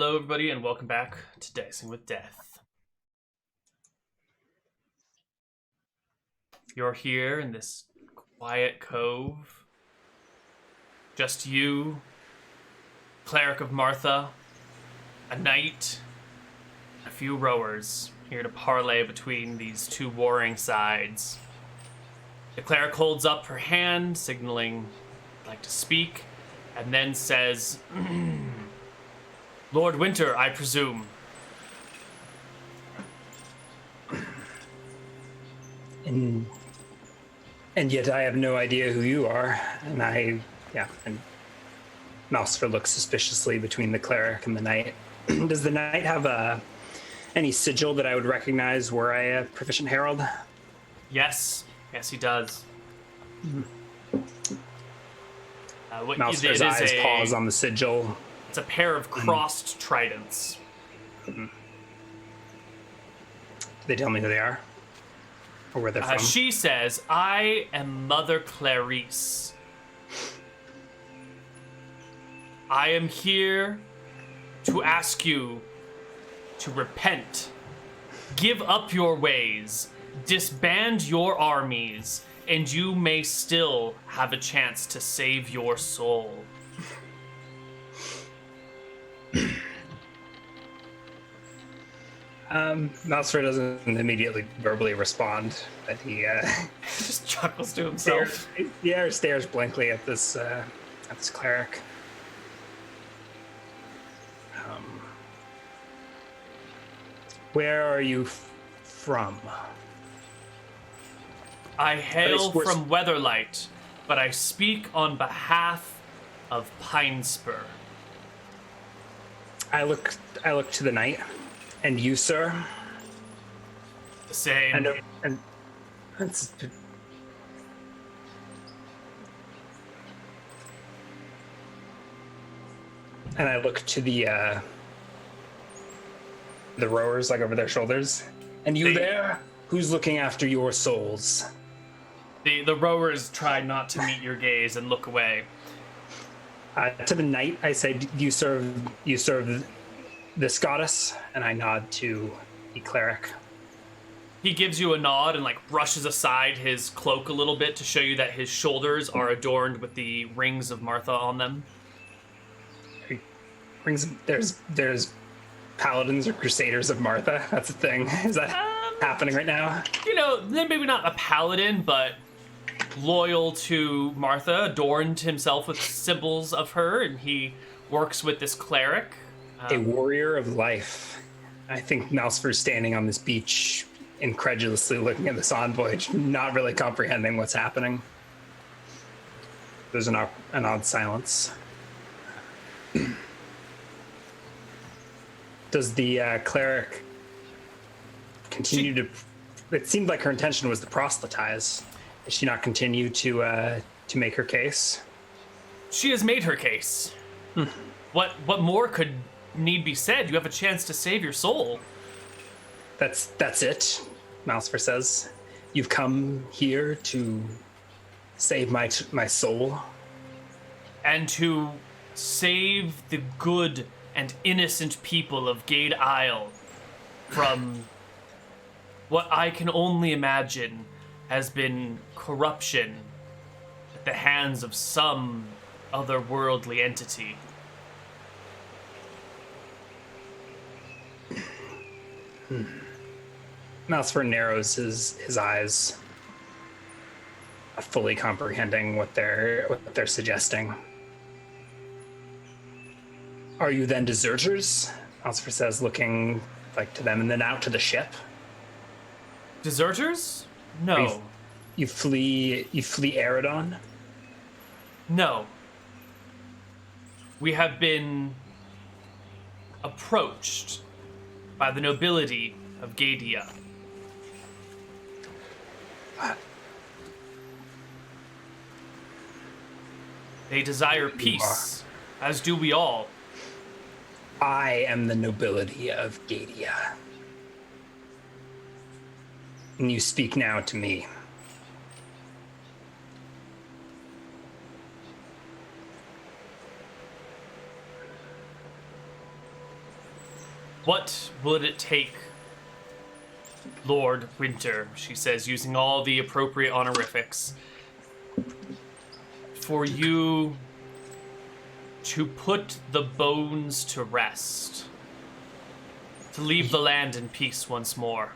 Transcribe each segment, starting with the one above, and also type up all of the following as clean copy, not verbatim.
Hello, everybody, and welcome back to Dicing with Death. You're here in this quiet cove. Just you, Cleric of Martha, a knight, a few rowers here to parley between these two warring sides. The cleric holds up her hand, signaling I'd like to speak, and then says, Lord Winter, I presume. And yet I have no idea who you are. And Mousefer looks suspiciously between the cleric and the knight. Does the knight have any sigil that I would recognize were I a proficient herald? Yes, he does. Mousefer's eyes pause on the sigil. It's a pair of crossed tridents. They tell me who they are? Or where they're from? She says, I am Mother Clarice. I am here to ask you to repent. Give up your ways. Disband your armies, and you may still have a chance to save your soul. Mousefer doesn't immediately verbally respond, but he just chuckles to himself. Stares blankly at this cleric. Where are you from? I hail from Weatherlight, but I speak on behalf of Pinespur. I look to the knight. And you, sir? The same. And that's... And I look to the rowers, like over their shoulders. And you there? Who's looking after your souls? The rowers try not to meet your gaze and look away. To the knight, I say, you serve this goddess, and I nod to the cleric. He gives you a nod and brushes aside his cloak a little bit to show you that his shoulders are adorned with the rings of Martha on them. Rings. There's paladins or crusaders of Martha. That's a thing. Is that happening right now? Maybe not a paladin, but loyal to Martha, adorned himself with symbols of her, and he works with this cleric. A warrior of life. I think Mousefer's standing on this beach, incredulously looking at this envoy, not really comprehending what's happening. There's an odd silence. Does the cleric continue to... It seemed like her intention was to proselytize. Does she not continue to make her case? She has made her case. What more could need be said? You have a chance to save your soul. That's it, Mousefer says. You've come here to save my soul. And to save the good and innocent people of Gade Isle from what I can only imagine has been corruption at the hands of some otherworldly entity. Mousefer narrows his eyes, fully comprehending what they're suggesting. Are you then deserters? Mousefer says, looking to them and then out to the ship. Deserters? No. You flee Eridon? No. We have been approached by the nobility of Gadia. They desire peace, as do we all. I am the nobility of Gadia. And you speak now to me. What would it take, Lord Winter, she says, using all the appropriate honorifics, for you to put the bones to rest, to leave the land in peace once more?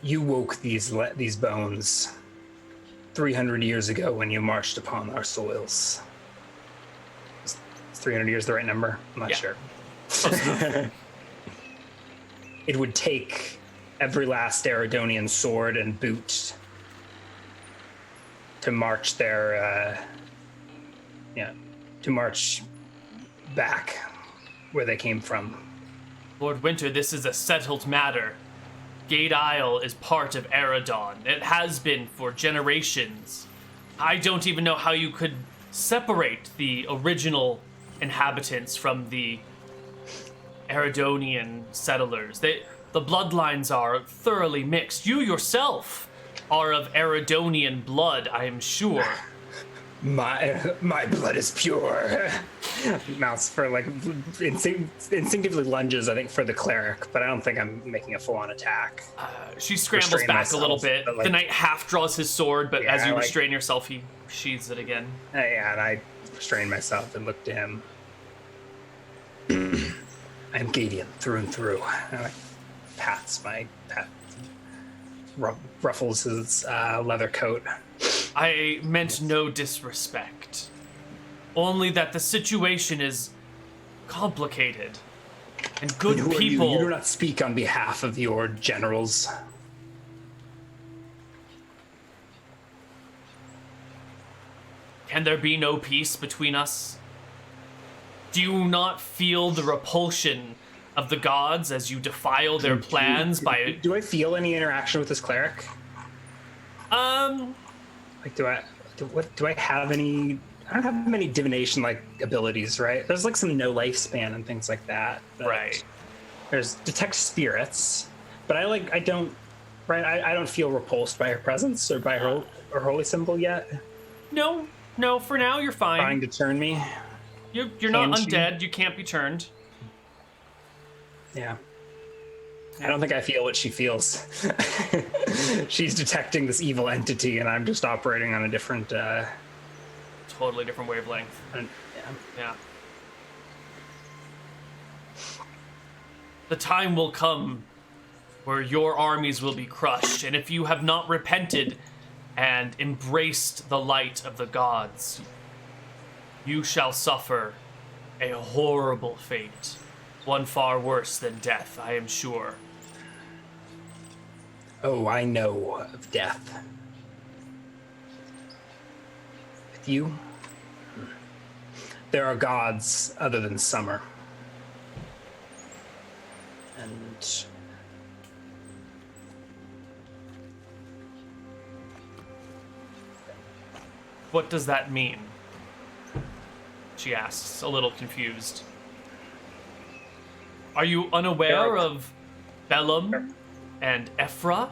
You woke these bones 300 years ago when you marched upon our soils. Is 300 years the right number? I'm not sure. It would take every last Eridonian sword and boot to march to march back where they came from. Lord Winter, this is a settled matter. Gate Isle is part of Eridon. It has been for generations. I don't even know how you could separate the original inhabitants from the Eridonian settlers. The bloodlines are thoroughly mixed. You yourself are of Eridonian blood, I am sure. My blood is pure. Mouse for like instinctively lunges, I think, for the cleric, but I don't think I'm making a full-on attack. She scrambles back a little bit. The knight half draws his sword, but as you restrain yourself, he sheathes it again. Yeah, and I restrain myself and look to him. I'm Gadian through and through. And ruffles his leather coat. I meant no disrespect. Only that the situation is complicated. And good people... You do not speak on behalf of your generals. Can there be no peace between us? Do you not feel the repulsion of the gods as you defile their plans by... Do I feel any interaction with this cleric? Like, do I have any... I don't have many divination-like abilities, right? There's, like, some no lifespan and things like that. Right. There's detect spirits, but I don't feel repulsed by her presence or by her holy symbol yet. No, for now you're fine. Trying to turn me. You're not undead. You can't be turned. Yeah. I don't think I feel what she feels. She's detecting this evil entity, and I'm just operating on a different... totally different wavelength. Yeah. The time will come where your armies will be crushed, and if you have not repented and embraced the light of the gods, you shall suffer a horrible fate. One far worse than death, I am sure. Oh, I know of death. With you, there are gods other than summer. And what does that mean? She asks, a little confused. Are you unaware of Bellum and Ephra?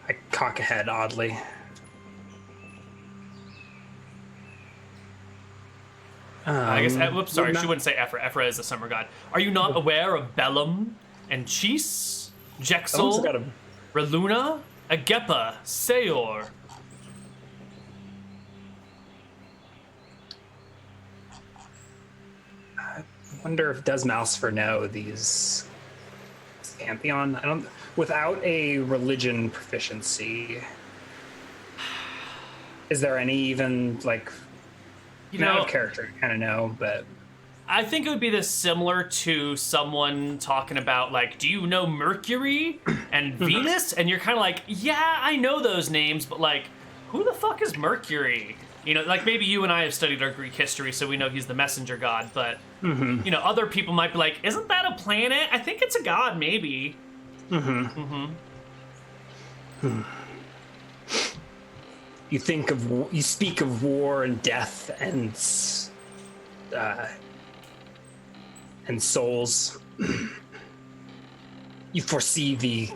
I cock a head oddly. I guess, whoops, sorry, she wouldn't say Ephra. Ephra is a summer god. Are you not aware of Bellum and Chis, Jexel, Reluna, Agepa, Seor? I wonder if does Malsfer know these pantheon? I don't. Without a religion proficiency, is there any even like? You know, out of character, kind of know, but I think it would be this similar to someone talking about like, do you know Mercury and Venus? And you're kind of like, yeah, I know those names, but like, who the fuck is Mercury? You know, like maybe you and I have studied our Greek history, so we know he's the messenger god, but you know, other people might be like, isn't that a planet? I think it's a god, maybe. You speak of war and death and souls. You foresee the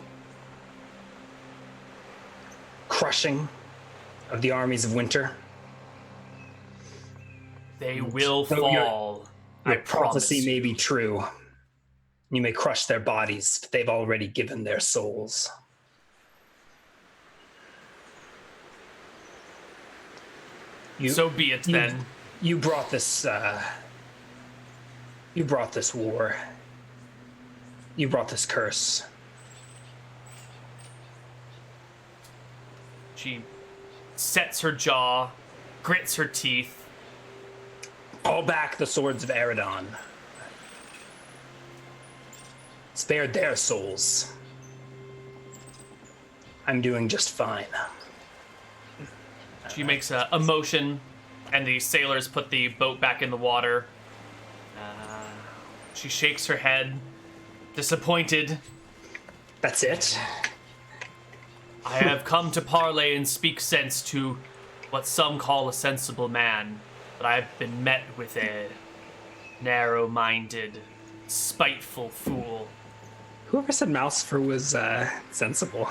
crushing of the armies of winter. They will fall. I Your prophecy promise may you. be true. You may crush their bodies, but they've already given their souls. So be it then. You brought this. You brought this war. You brought this curse. She sets her jaw, grits her teeth. Call back the swords of Eridon. Spared their souls. I'm doing just fine. She makes a motion, and the sailors put the boat back in the water. She shakes her head, disappointed. That's it? I have come to parley and speak sense to what some call a sensible man, but I've been met with a narrow-minded, spiteful fool. Whoever said Mousefer was sensible?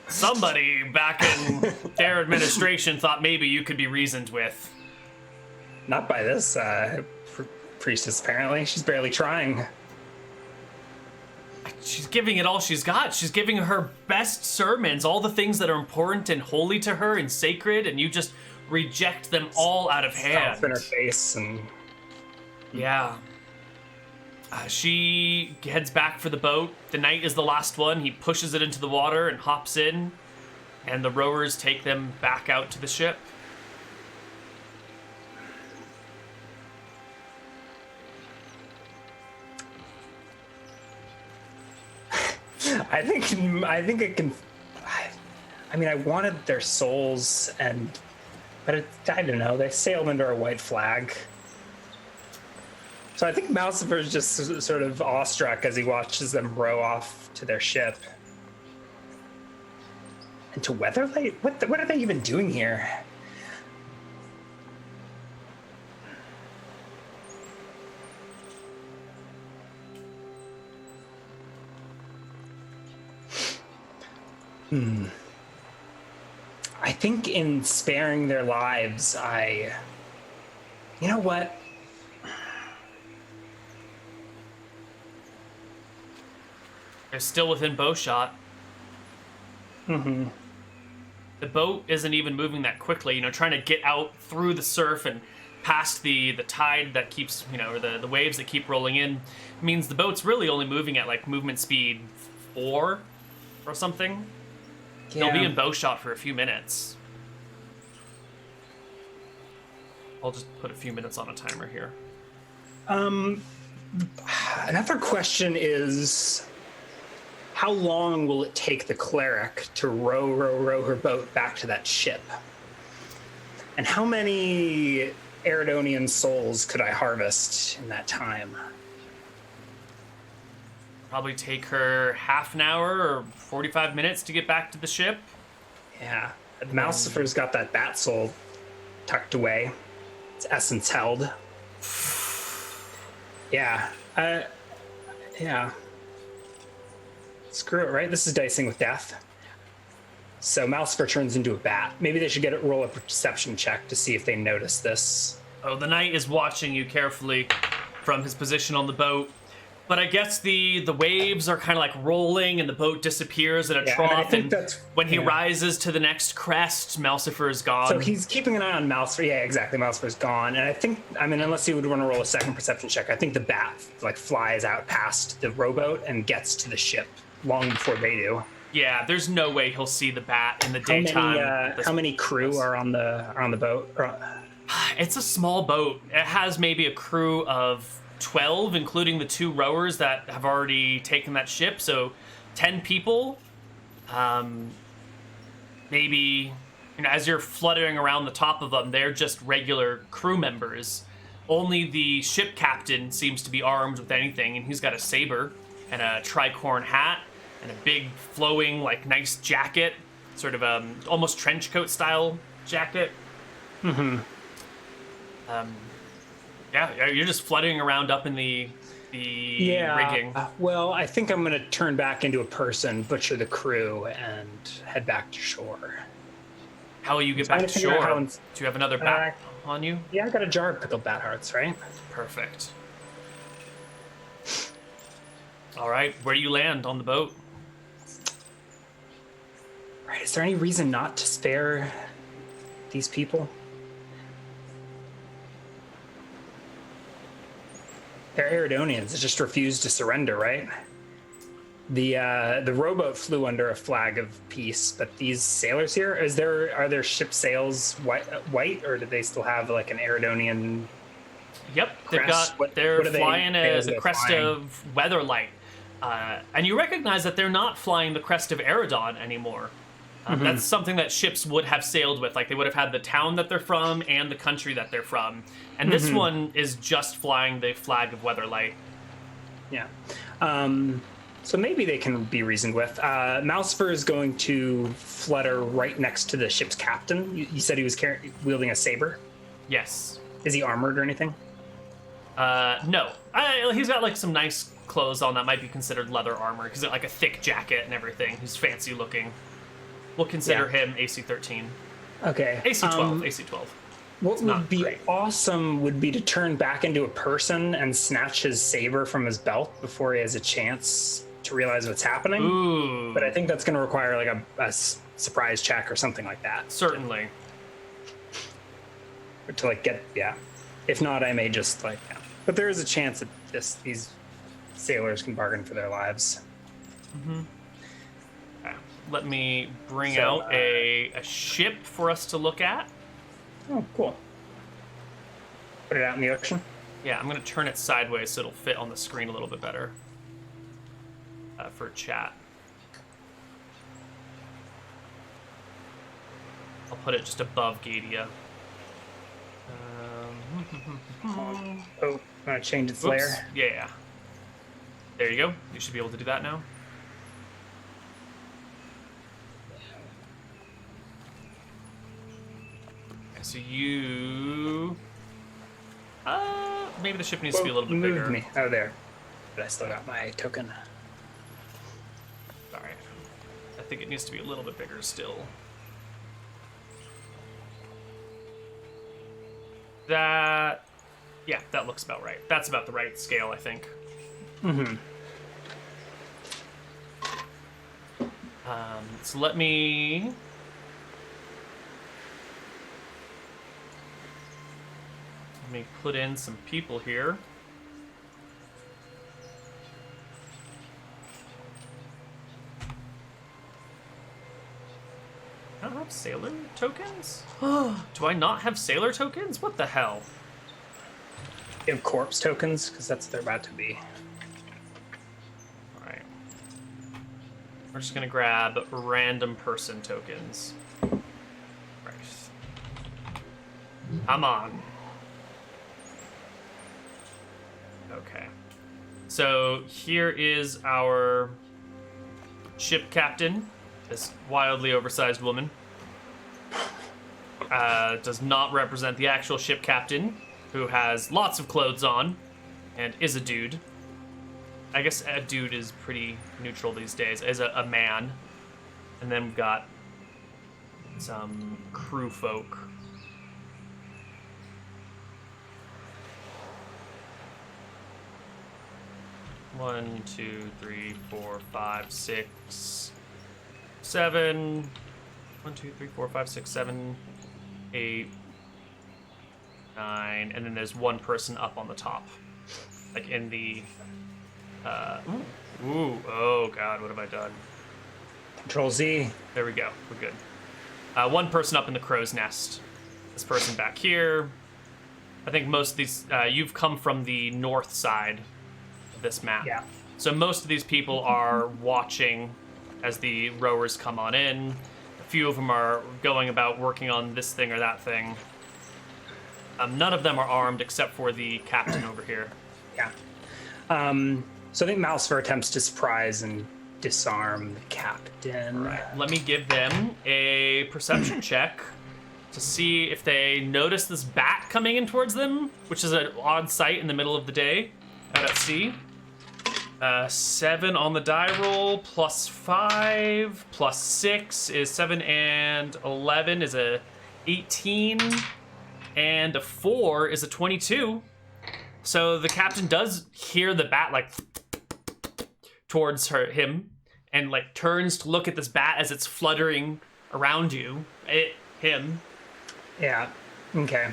Somebody back in their administration thought maybe you could be reasoned with. Not by this priestess, apparently. She's barely trying. She's giving it all she's got. She's giving her best sermons, all the things that are important and holy to her and sacred, and you just reject them all out of hand. Stomp in her face and... Yeah. She heads back for the boat. The knight is the last one. He pushes it into the water and hops in, and the rowers take them back out to the ship. I think it can... I mean, I wanted their souls, but I don't know. They sailed under a white flag. So I think Mousifer is just sort of awestruck as he watches them row off to their ship. And to Weatherlight? What are they even doing here? I think in sparing their lives, you know what? They're still within bow shot. Mm-hmm. The boat isn't even moving that quickly, trying to get out through the surf and past the tide that keeps, or the waves that keep rolling in, means the boat's really only moving at like movement speed 4 or something. Yeah. They'll be in bow shot for a few minutes. I'll just put a few minutes on a timer here. Another question is, how long will it take the cleric to row her boat back to that ship? And how many Eridonian souls could I harvest in that time? Probably take her half an hour or 45 minutes to get back to the ship. Yeah. Mousifer's got that bat soul tucked away. Its essence held. Yeah. Yeah. Screw it, right? This is dicing with death. So Mousifer turns into a bat. Maybe they should roll a perception check to see if they notice this. Oh, the knight is watching you carefully from his position on the boat. But I guess the waves are kind of like rolling and the boat disappears at a trough. And when he rises to the next crest, Mousifer is gone. So he's keeping an eye on Mousifer. Yeah, exactly. Mousifer's gone. And I think, unless you would want to roll a second perception check, I think the bat flies out past the rowboat and gets to the ship long before they do. Yeah, there's no way he'll see the bat in the daytime. How many crew are on the boat? It's a small boat. It has maybe a crew of 12, including the 2 rowers that have already taken that ship. So 10 people. Maybe, as you're fluttering around the top of them, they're just regular crew members. Only the ship captain seems to be armed with anything, and he's got a saber and a tricorn hat and a big flowing, nice jacket, sort of almost trench coat style jacket. Mm-hmm. Yeah, you're just fluttering around up in the rigging. Well, I think I'm going to turn back into a person, butcher the crew, and head back to shore. How will you get back to shore? Do you have another bat? on you? Yeah, I got a jar of pickled bat hearts, right? Perfect. All right, where do you land on the boat? Right, is there any reason not to spare these people? They're Eridonians that just refused to surrender, right? The rowboat flew under a flag of peace, but these sailors here, are their ship sails white, or do they still have like an Eridonian? Yep, Crest? they're What are flying the crest flying? of Weatherlight, and you recognize that they're not flying the crest of Eridon anymore. That's something that ships would have sailed with. Like they would have had the town that they're from and the country that they're from, and this one is just flying the flag of Weatherlight. Yeah. So maybe they can be reasoned with. Mousefer is going to flutter right next to the ship's captain. You said he was wielding a saber. Yes. Is he armored or anything? No. He's got like some nice clothes on that might be considered leather armor. He's got like a thick jacket and everything. He's fancy looking. We'll consider him AC 13. Okay. AC 12. AC 12. What would be great. awesome would be to turn back into a person and snatch his saber from his belt before he has a chance to realize what's happening. Ooh. But I think that's going to require like a surprise check or something like that. Certainly. To like get, yeah. If not, I may just like, yeah. But there is a chance that these sailors can bargain for their lives. Let me bring out a ship for us to look at. Oh, cool. Put it out in the ocean. Yeah, I'm going to turn it sideways so it'll fit on the screen a little bit better for chat. I'll put it just above Gadia. Oh, I'm going to change its Oops. layer. Yeah. There you go. You should be able to do that now. Okay, so you... maybe the ship needs to be a little bit bigger. Me. Oh, there. But I still got my token. Sorry. I think it needs to be a little bit bigger still. Yeah, that looks about right. That's about the right scale, I think. So let me put in some people here. I don't have sailor tokens? Do I not have sailor tokens? What the hell? You have corpse tokens, because that's what they're about to be. Alright. We're just gonna grab random person tokens. Right. Come on. Okay. So here is our ship captain. This wildly oversized woman. Does not represent the actual ship captain, who has lots of clothes on and is a dude. I guess a dude is pretty neutral these days, as a man. And then we've got some crew folk. One, two, three, four, five, six, seven. 1, 2, 3, 4, 5, 6, 7, 8, 9, and then there's one person up on the top, like in the. Oh God, what have I done? Control Z. There we go. We're good. One person up in the crow's nest. This person back here. I think most of these. You've come from the north side of this map. Yeah. So most of these people are watching as the rowers come on in. A few of them are going about working on this thing or that thing. None of them are armed except for the captain over here. Yeah. So I think Mousefer attempts to surprise and disarm the captain. Right. Let me give them a perception check to see if they notice this bat coming in towards them, which is an odd sight in the middle of the day out at sea. 7 on the die roll, plus 5, plus 6 is 7, and 11 is a 18. and a 4 is a 22. So the captain does hear the bat like towards him, and like turns to look at this bat as it's fluttering around you. Him. Yeah. Okay.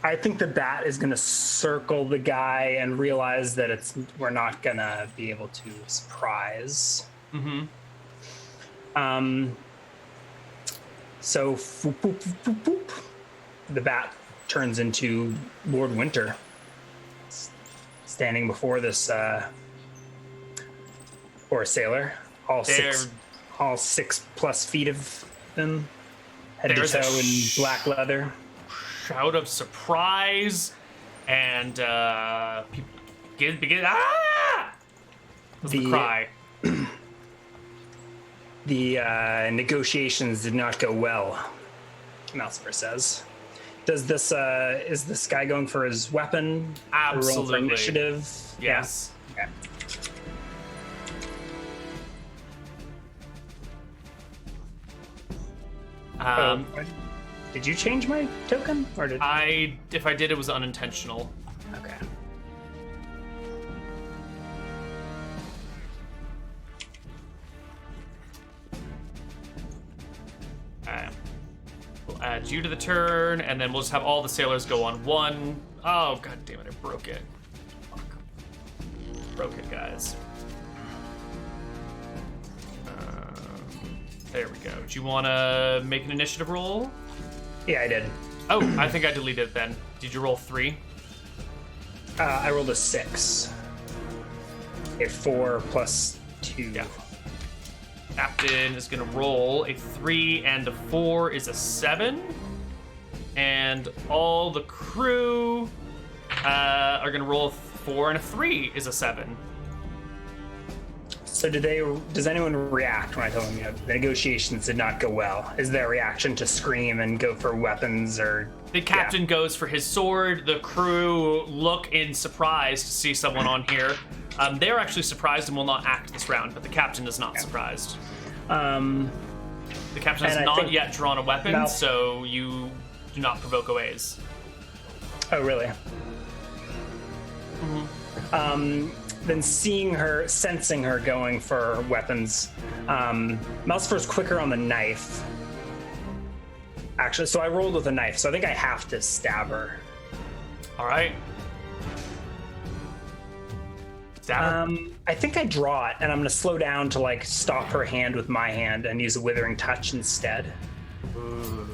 I think the bat is gonna circle the guy and realize that we're not gonna be able to surprise. Mm-hmm. So foop, boop, boop, boop, boop. The bat turns into Lord Winter, standing before this poor sailor. All 6+ feet of them, head to toe in black leather. Shout of surprise, and begin. Ah! Was the cry. The negotiations did not go well, Malsifer says. Is this guy going for his weapon? Absolutely. Roll for initiative? Yes. Yeah. Okay. Did you change my token, or did if I did, it was unintentional. Okay. We'll add you to the turn, and then we'll just have all the sailors go on 1. Oh, god damn it, I broke it. Fuck. Broke it, guys. There we go. Do you want to make an initiative roll? Yeah, I did. Oh, I think I deleted it then. Did you roll 3? I rolled a 6. A 4 plus 2. Yeah. Captain is going to roll a 3 and a 4 is a 7. And all the crew are going to roll a 4 and a 3 is a 7. So does anyone react when I tell them, the negotiations did not go well? Is their reaction to scream and go for weapons, or... The captain goes for his sword. The crew look in surprise to see someone on here. They're actually surprised and will not act this round, but the captain is not surprised. The captain has not yet drawn a weapon, so you do not provoke OAs. Oh, really? Mm-hmm. Then sensing her going for weapons, Malsifer's quicker on the knife. Actually, so I rolled with a knife, so I think I have to stab her. All right. Stab her. I think I draw it, and I'm going to slow down to stop her hand with my hand and use a withering touch instead. Ooh.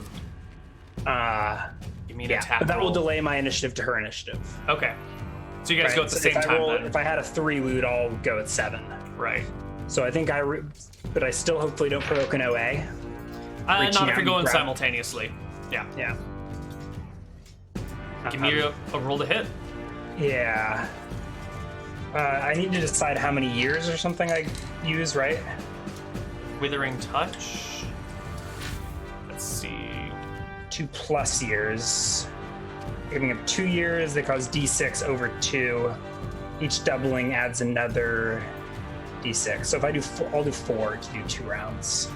You mean yeah, attack but that roll. will delay my initiative to her initiative. Okay. So you guys go at the same if time then. If I had a 3, we would all go at 7. Right. So I think but I still hopefully don't provoke an OA. Not if you're going simultaneously. Yeah. Yeah. Give me a roll to hit. Yeah. I need to decide how many years or something I use, right? Withering touch. Let's see. 2+ years. Giving up 2 years, they cause D6 over 2. Each doubling adds another D6. So if I do, I'll do 4 to do 2 rounds.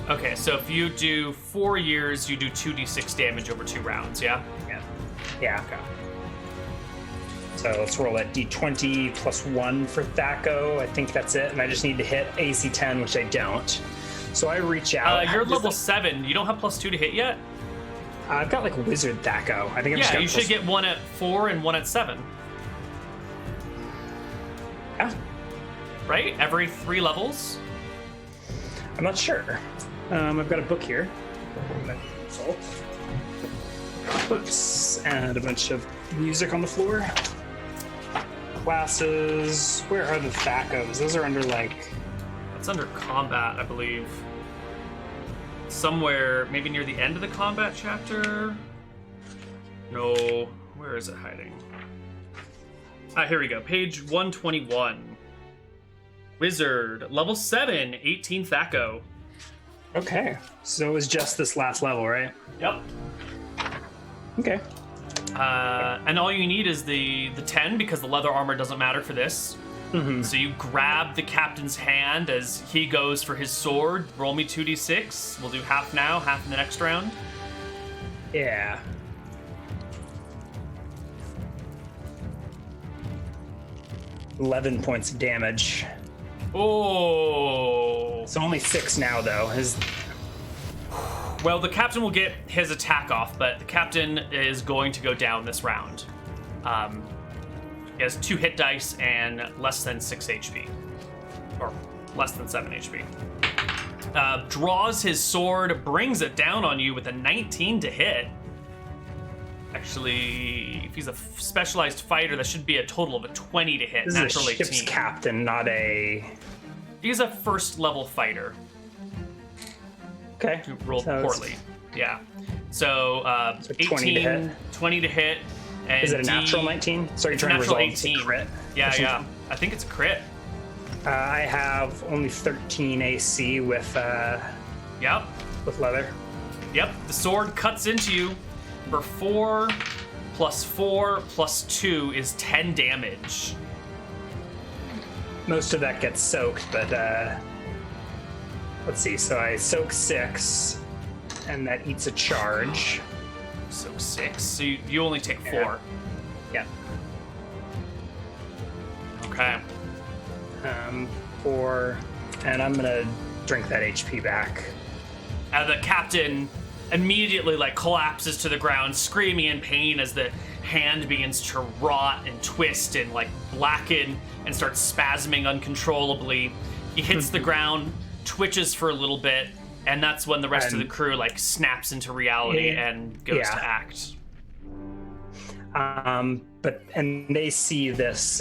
Okay, so if you do 4 years, you do 2d6 damage over 2 rounds, yeah? Yeah. Okay. So let's roll at D20 plus 1 for Thaco. I think that's it. And I just need to hit AC 10, which I don't. So I reach out. You're level 7. You don't have +2 to hit yet? I've got Wizard Thaco. I think I'm just you should get 1 at 4 and 1 at 7. Yeah. Right? Every 3 levels? I'm not sure. I've got a book here. Books and a bunch of music on the floor. Classes. Where are the Thacos? Those are under It's under combat, I believe. Somewhere, maybe near the end of the combat chapter? No. Where is it hiding? Here we go. Page 121. Wizard. Level 7. 18 Thaco. Okay. So it was just this last level, right? Yep. Okay. And all you need is the 10, because the leather armor doesn't matter for this. So you grab the captain's hand as he goes for his sword. Roll me 2d6. We'll do half now, half in the next round. Yeah. $11 points of damage. Oh. So only 6 now, though. Well, the captain will get his attack off, but the captain is going to go down this round. He has 2 hit dice and less than 6 HP. Or less than 7 HP. Draws his sword, brings it down on you with a 19 to hit. Actually, if he's a specialized fighter, that should be a total of a 20 to hit. This Natural is a 18. ship's captain, not a... He's a first level fighter. Okay. Who rolled So it's- poorly. Yeah. So, 18, 20 to hit. 20 to hit. And Is it a natural 19? So you're It's a trying to natural resolve 18. the crit? Yeah, yeah. I think it's a crit. I have only 13 AC with Yep. leather. Yep. The sword cuts into you for 4 plus 4 plus 2 is 10 damage. Most of that gets soaked, but let's see. So I soak 6, and that eats a charge. So 6. So you only take 4. Yeah. Okay. 4, and I'm gonna drink that HP back. The captain immediately collapses to the ground, screaming in pain as the hand begins to rot and twist and blacken and starts spasming uncontrollably. He hits the ground, twitches for a little bit, and that's when the rest of the crew snaps into reality and goes to act. And they see this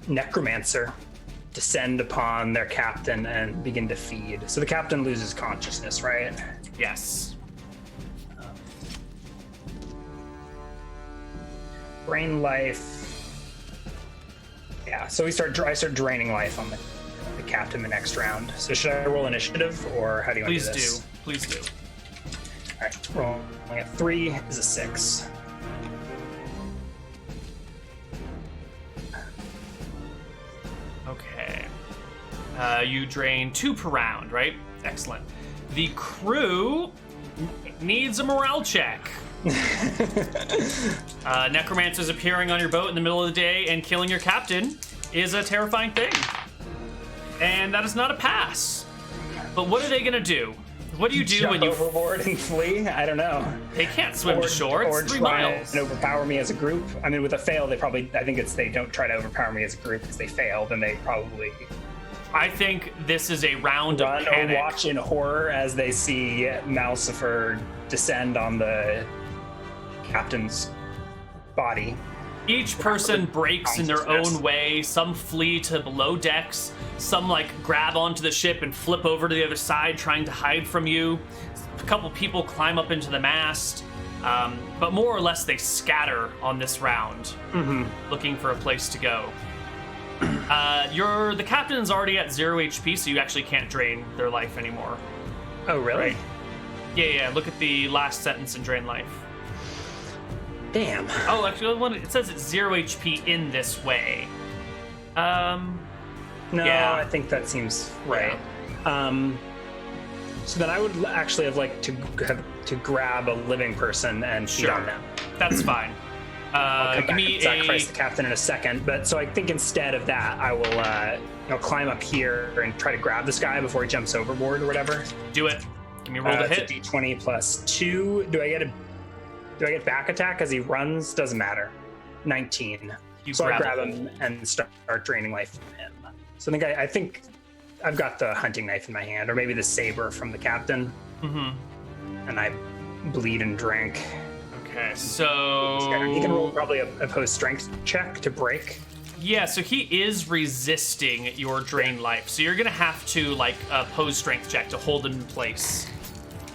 necromancer descend upon their captain and begin to feed. So the captain loses consciousness, right? Yes. Drain life. Yeah, so I start draining life on the captain the next round. So should I roll initiative, or how do you want to do this? Please do. All right, rolling a 3 is a 6. Okay. You drain 2 per round, right? Excellent. The crew needs a morale check. Necromancers appearing on your boat in the middle of the day and killing your captain is a terrifying thing. And that is not a pass. But what are they gonna do? What do you do when you overboard and flee? I don't know. They can't swim to shore. It's or 3 try miles. and overpower me as a group. I mean, with a fail, they don't try to overpower me as a group because they fail. Then they probably I think this is a round run of or panic. watch in horror as they see Malcifer descend on the captain's body. Each person breaks in their own way. Some flee to below decks. Some grab onto the ship and flip over to the other side, trying to hide from you. A couple people climb up into the mast. But more or less, they scatter on this round, looking for a place to go. The captain's already at 0 HP, so you actually can't drain their life anymore. Oh, really? Right. Yeah. Look at the last sentence in drain life. Damn. Oh, actually, it says it's 0 HP in this way. No, Yeah. I think that seems right. So then I would actually have to grab a living person and feed Sure. on them. That's fine. I'll come Give back me and sacrifice the captain in a second. But so I think instead of that, I will climb up here and try to grab this guy before he jumps overboard or whatever. Do it. Give me a roll to hit. It's a D20 plus 2. Do I get back attack as he runs? Doesn't matter. 19. So I grab him and start draining life from him. So I think I've got the hunting knife in my hand, or maybe the saber from the captain. And I bleed and drink. Okay, so He can roll probably a opposed strength check to break. yeah, so he is resisting your drain life. So you're gonna have to pose strength check to hold him in place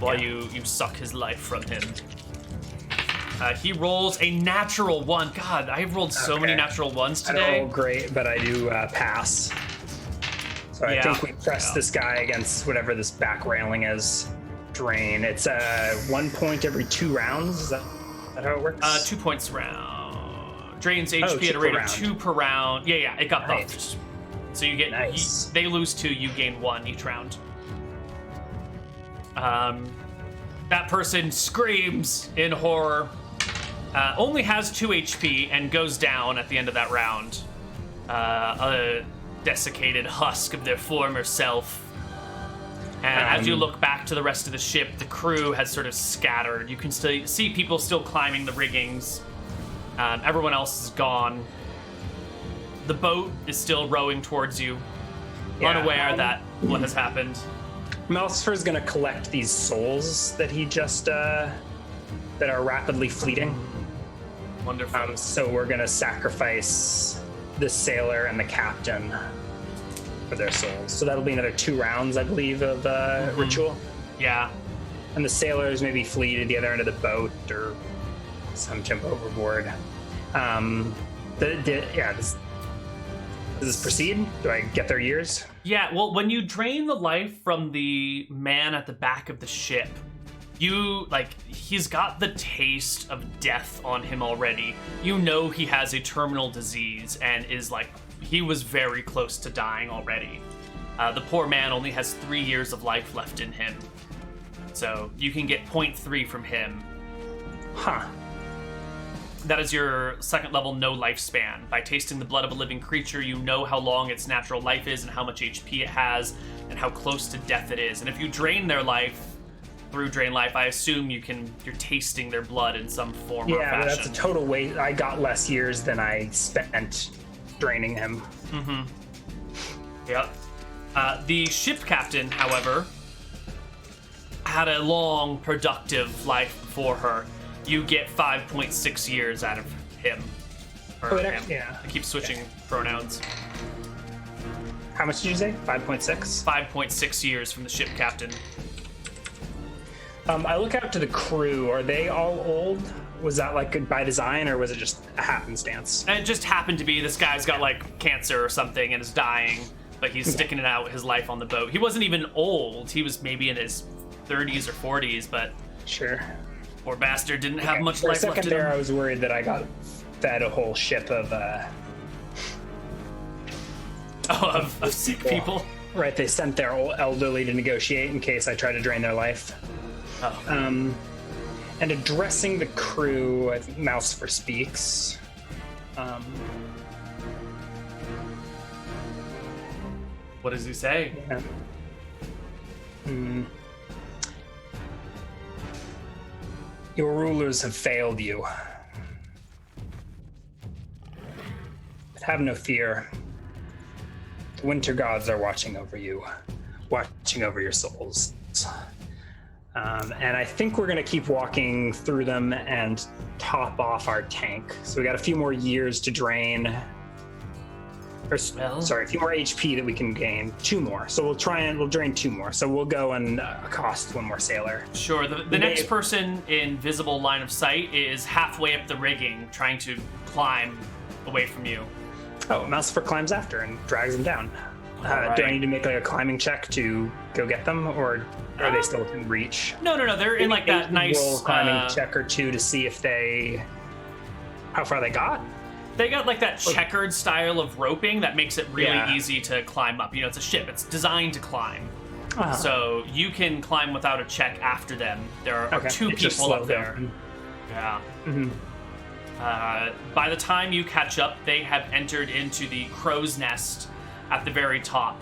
while you suck his life from him. He rolls a natural 1. God, I've rolled so many natural 1s today. I don't roll great, but I do pass. So I think we press this guy against whatever this back railing is. Drain. It's 1 point every 2 rounds. Is that Is that how it works? 2 points round. Drains HP at two a rate per of round. 2 per round. Yeah, it got Nice. buffed. So you get Nice. they lose 2, you gain 1 each round. That person screams in horror. Only has 2 HP and goes down at the end of that round. A desiccated husk of their former self. And as you look back to the rest of the ship, the crew has sort of scattered. You can still see people still climbing the riggings. Everyone else is gone. The boat is still rowing towards you, unaware that what has happened. Malsfer's gonna collect these souls that he just that are rapidly fleeting. Wonderful. So we're gonna sacrifice the sailor and the captain for their souls. So that'll be another 2 rounds, I believe, of ritual. Yeah. And the sailors maybe flee to the other end of the boat, or some jump overboard. Does this proceed? Do I get their ears? Yeah, well, when you drain the life from the man at the back of the ship, he's got the taste of death on him already. You know he has a terminal disease and he was very close to dying already. The poor man only has 3 years of life left in him. So you can get 0.3 from him. Huh. That is your 2nd level no lifespan. By tasting the blood of a living creature, you know how long its natural life is and how much HP it has and how close to death it is. And if you drain their life through drain life, I assume you're tasting their blood in some form or fashion. Yeah, that's a total waste. I got less years than I spent draining him. Mm-hmm. Yep. The ship captain, however, had a long, productive life before her. You get 5.6 years out of him. Yeah. I keep switching pronouns. How much did you say? 5.6? 5.6 years from the ship captain. I look out to the crew. Are they all old? Was that by design, or was it just a happenstance? And it just happened to be this guy's got cancer or something and is dying, but he's sticking it out his life on the boat. He wasn't even old. He was maybe in his 30s or 40s, but Sure. poor bastard didn't have much For a life left second in there, I him. was worried that I got fed a whole ship of Of sick people. Right, they sent their old elderly to negotiate in case I try to drain their life. Oh. And addressing the crew, I think Mousefer speaks. What does he say? Yeah. Your rulers have failed you. But have no fear. The winter gods are watching over you, watching over your souls. And I think we're going to keep walking through them and top off our tank. So we got a few more years to drain. A few more HP that we can gain. 2 more. So we'll drain 2 more. So we'll go and accost 1 more sailor. Sure. The next person in visible line of sight is halfway up the rigging, trying to climb away from you. Oh, Mousefer climbs after and drags them down. Alright. Do I need to make a climbing check to go get them, or are they still within reach? No. They're in that nice roll climbing check or 2 to see if how far they got. They got that checkered style of roping that makes it really Yeah. easy to climb up. It's a ship. It's designed to climb. Uh-huh. So you can climb without a check after them. There are Okay. 2 It's just people up slow there. going. Yeah. Mhm. By the time you catch up, they have entered into the crow's nest at the very top.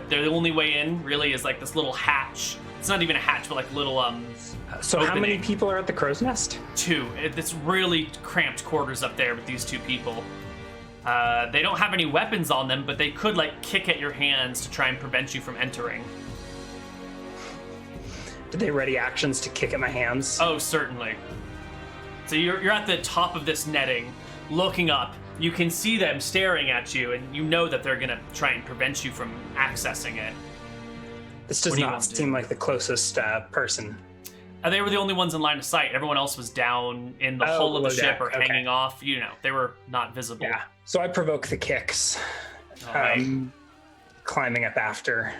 The only way in really is this little hatch. It's not even a hatch, but little So how many opening. people are at the crow's nest? 2. It's really cramped quarters up there with these 2 people. They don't have any weapons on them, but they could kick at your hands to try and prevent you from entering. Did they ready actions to kick at my hands? Oh, certainly. So you're at the top of this netting, looking up. You can see them staring at you, and you know that they're gonna try and prevent you from accessing it. This does What do you not want to do? seem like the closest person. They were the only ones in line of sight. Everyone else was down in the hull of the below ship deck, or okay. hanging off. They were not visible. Yeah. So I provoke the kicks. All right. Climbing up after.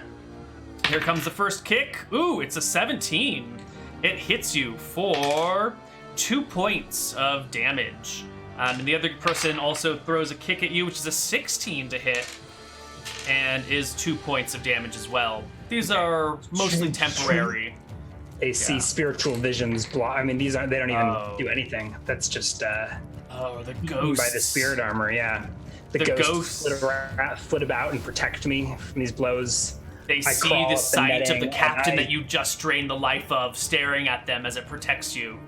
Here comes the first kick. Ooh, it's a 17. It hits you for 2 points of damage. And the other person also throws a kick at you, which is a 16 to hit, and is 2 points of damage as well. These are mostly temporary. They see spiritual visions block. I mean, they don't even do anything. That's just the ghosts. by the spirit armor, yeah. The ghosts flit about and protect me from these blows. They see the sight of the captain that you just drained the life of staring at them as it protects you.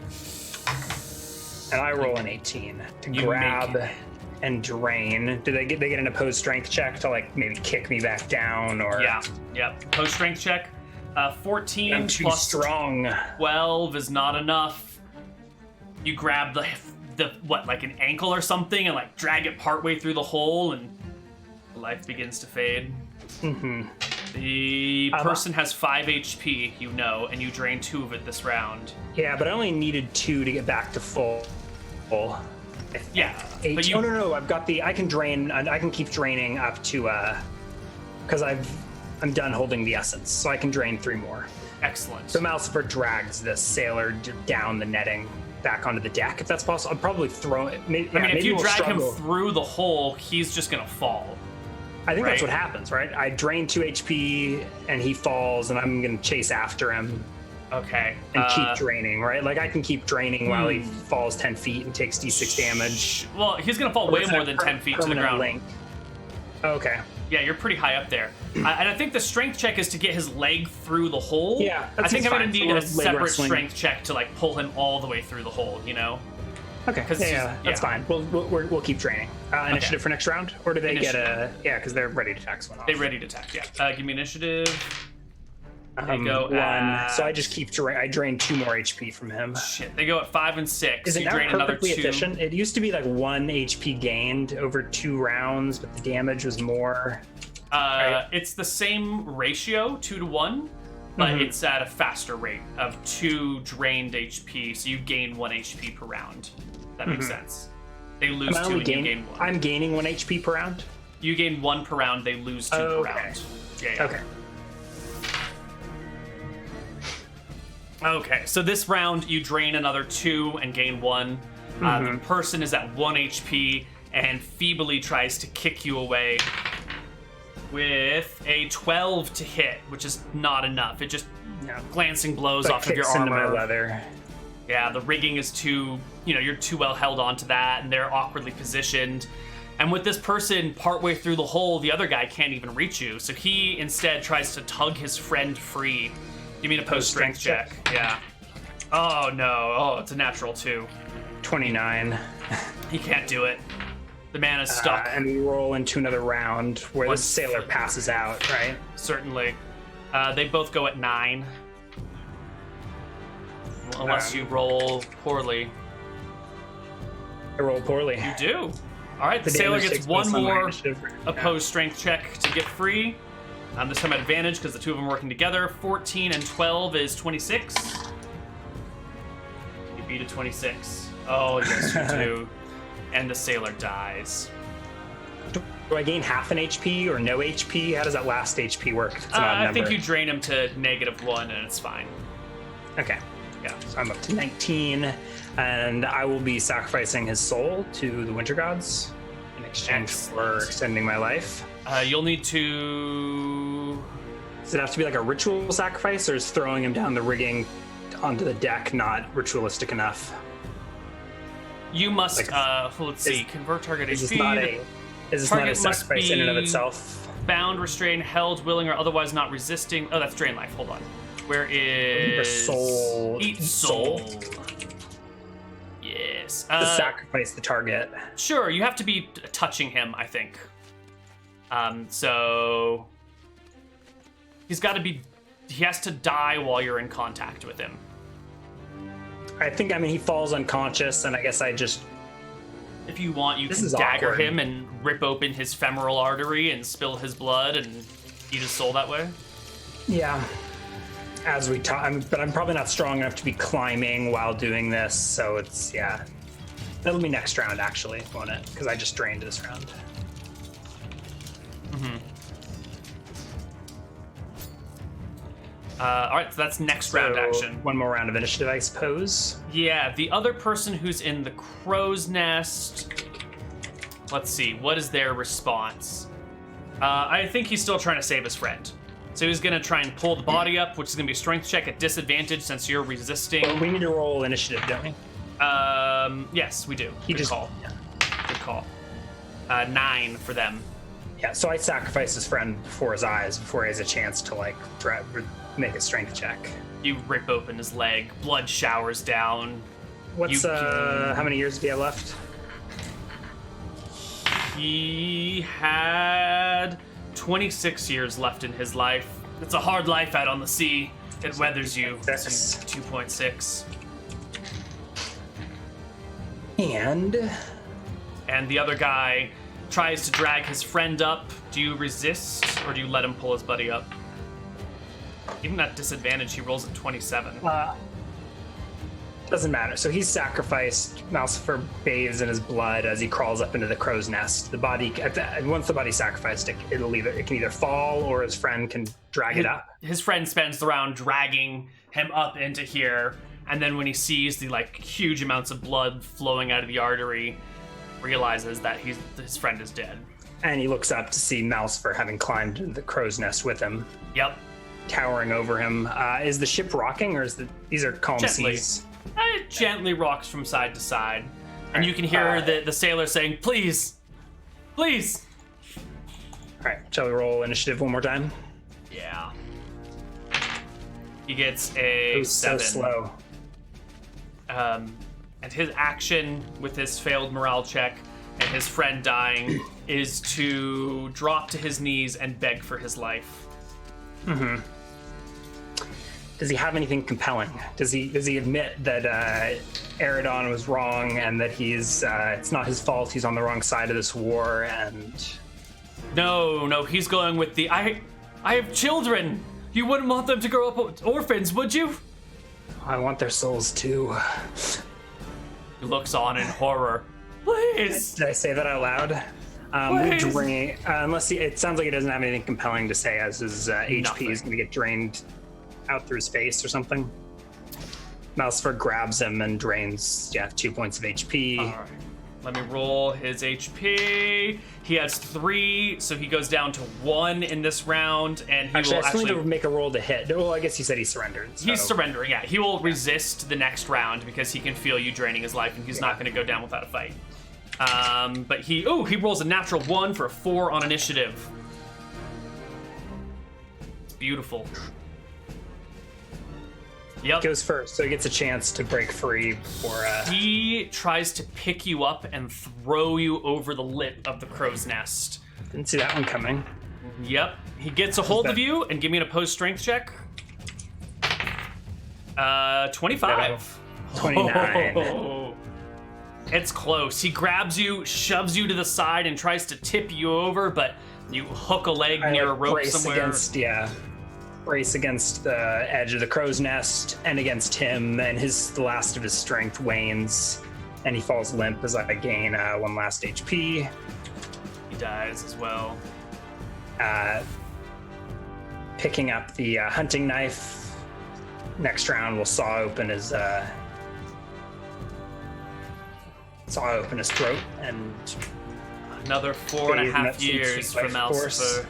And I roll an 18 to grab and drain. Do they get an opposed strength check to like maybe kick me back down or? Yeah. Opposed strength check. 14 I'm too plus strong. 12 is not enough. You grab the like an ankle or something and like drag it partway through the hole and life begins to fade. Mm-hmm. The person has 5 HP, and you drain 2 of it this round. Yeah, but I only needed 2 to get back to full. Yeah, but no. I've got I can drain. I can keep draining up to because I'm done holding the essence, so I can drain 3 more. Excellent. So Malcifer drags the sailor down the netting back onto the deck, if that's possible. I'll probably throw it. If you drag him through the hole, he's just gonna fall. I think that's what happens, right? I drain 2 HP and he falls, and I'm gonna chase after him. Okay. And keep draining, right? Like I can keep draining while he falls 10 feet and takes D6 damage. Well, he's gonna fall way more than 10 feet to the ground. Link. Okay. Yeah, you're pretty high up there. And I think the strength check is to get his leg through the hole. Yeah, I think I'm gonna need a separate wrestling. strength check to like pull him all the way through the hole. Okay. Yeah, that's fine. We'll keep training. Initiative for next round, or do they get a? Yeah, because they're ready to attack someone off. They're ready to attack. Yeah. Give me initiative. They go 1. at... So I just keep I drain 2 more HP from him. Shit. They go at 5 and 6. Is it you now drain another perfectly 2. efficient? It used to be like 1 HP gained over 2 rounds, but the damage was more. Right? It's the same ratio, 2 to 1, but it's at a faster rate of 2 drained HP. So you gain 1 HP per round. That makes sense. They lose 2 and you gain 1. I'm gaining 1 HP per round? You gain 1 per round, they lose 2 per round. Yeah. Okay. Okay, so this round you drain another 2 and gain 1. The person is at 1 HP and feebly tries to kick you away with a 12 to hit, which is not enough. It just glancing blows off of your armor. Into my leather. Yeah, the rigging is too, you're too well held onto that, and they're awkwardly positioned. And with this person partway through the hole, the other guy can't even reach you, so he instead tries to tug his friend free. Give me an opposed strength check. Yeah. Oh no. Oh, it's a natural 2. 29. He can't do it. The man is stuck. And we roll into another round where the sailor passes out, right? Certainly. They both go at 9. Unless you roll poorly. I roll poorly. You do. All right, the sailor gets 1 more opposed strength check to get free. This time at advantage because the 2 of them are working together. 14 and 12 is 26. You beat a 26. Oh, yes, you do. And the sailor dies. Do I gain half an HP or no HP? How does that last HP work? If it's an odd I number? think you drain him to -1 and it's fine. Okay. Yeah, so I'm up to 19, and I will be sacrificing his soul to the winter gods in exchange for extending my life. You'll need to... Does it have to be like a ritual sacrifice, or is throwing him down the rigging onto the deck not ritualistic enough? You must, let's see, convert target HP. Is this not a sacrifice in and of itself? Bound, restrained, held, willing, or otherwise not resisting. Oh, that's drain life. Hold on. Where is... Soul. Eat soul. Yes. To sacrifice the target. Sure, you have to be touching him, I think. So... He's got to be... He has to die while you're in contact with him. I think, he falls unconscious, and I guess I just... If you want, you can dagger him and rip open his femoral artery and spill his blood and eat his soul that way. Yeah. As we talk, but I'm probably not strong enough to be climbing while doing this, so it's, yeah. That'll be next round, actually, won't it? Because I just drained this round. All right, so that's next round action. One more round of initiative, I suppose. Yeah, the other person who's in the crow's nest. Let's see, what is their response? I think he's still trying to save his friend. So he's going to try and pull the body up, which is going to be a strength check at disadvantage since you're resisting. Well, we need to roll initiative, don't we? Yes, we do. He Good just call. Yeah. Good call. 9 for them. Yeah, so I sacrifice his friend before his eyes before he has a chance to like make a strength check. You rip open his leg, blood showers down. What's how many years do you have left? He had 26 years left in his life. It's a hard life out on the sea. It weathers you. 2.6. And the other guy tries to drag his friend up. Do you resist, or do you let him pull his buddy up? Even at disadvantage, he rolls at 27. Doesn't matter. So he's sacrificed. Malcifer bathes in his blood as he crawls up into the crow's nest. The body, once the body's sacrificed, it can either fall or his friend can drag it up. His friend spends the round dragging him up into here, and then when he sees the huge amounts of blood flowing out of the artery, realizes that his friend is dead. And he looks up to see Malcifer having climbed into the crow's nest with him. Yep. Towering over him. Is the ship rocking, or these are calm Gently. seas? It gently rocks from side to side, and you can hear the sailor saying, "Please, please." All right, shall we roll initiative one more time? Yeah. He gets a 7. So slow. And his action with his failed morale check and his friend dying is to drop to his knees and beg for his life. Mm-hmm. Does he have anything compelling? Does he admit that Eridon was wrong and that it's not his fault, he's on the wrong side of this war? And no, he's going with the I have children. You wouldn't want them to grow up orphans, would you? I want their souls too. He looks on in horror. Please. Did I say that out loud? It sounds like he doesn't have anything compelling to say, as his HP is going to get drained out through his face or something. Malcifer grabs him and drains 2 points of HP. All right. Let me roll his HP. He has 3, so he goes down to 1 in this round, and he will actually need to make a roll to hit. Well, I guess he said he surrendered. So. He's surrendering, yeah. He will resist the next round because he can feel you draining his life, and he's not going to go down without a fight. But he rolls a natural 1 for a 4 on initiative. It's beautiful. Yep. Goes first, so he gets a chance to break free before. He tries to pick you up and throw you over the lip of the crow's nest. Didn't see that one coming. Yep. He gets a hold of you, and give me an opposed strength check. 25. 29. Oh. It's close. He grabs you, shoves you to the side, and tries to tip you over, but you hook a leg near a rope somewhere. Brace against the edge of the crow's nest and against him, and the last of his strength wanes, and he falls limp as I gain 1 last HP. He dies as well. Picking up the hunting knife. Next round, we'll saw open his throat, and another 4.5 years for Malcifer.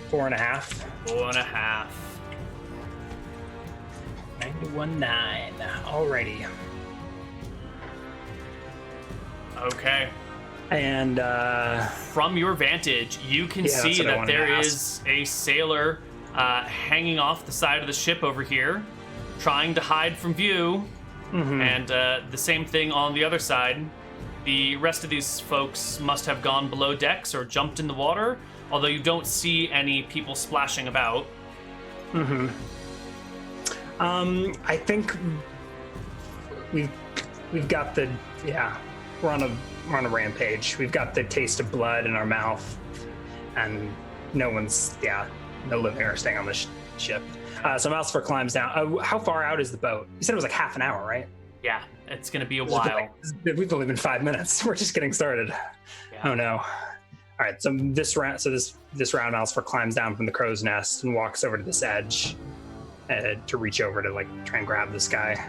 4.5. 4.5. 91.9. Alrighty. Okay. And from your vantage, you can see that there is a sailor hanging off the side of the ship over here, trying to hide from view. Mm-hmm. And the same thing on the other side. The rest of these folks must have gone below decks or jumped in the water, although you don't see any people splashing about. Mm-hmm. I think we've got we're on a rampage. We've got the taste of blood in our mouth, and no living or staying on the ship. So Malcifer climbs down. How far out is the boat? You said it was like half an hour, right? Yeah, it's gonna be a while. We've only been 5 minutes. We're just getting started. Yeah. Oh no. All right, so this round, Malcifer climbs down from the crow's nest and walks over to this edge. to reach over to like try and grab this guy.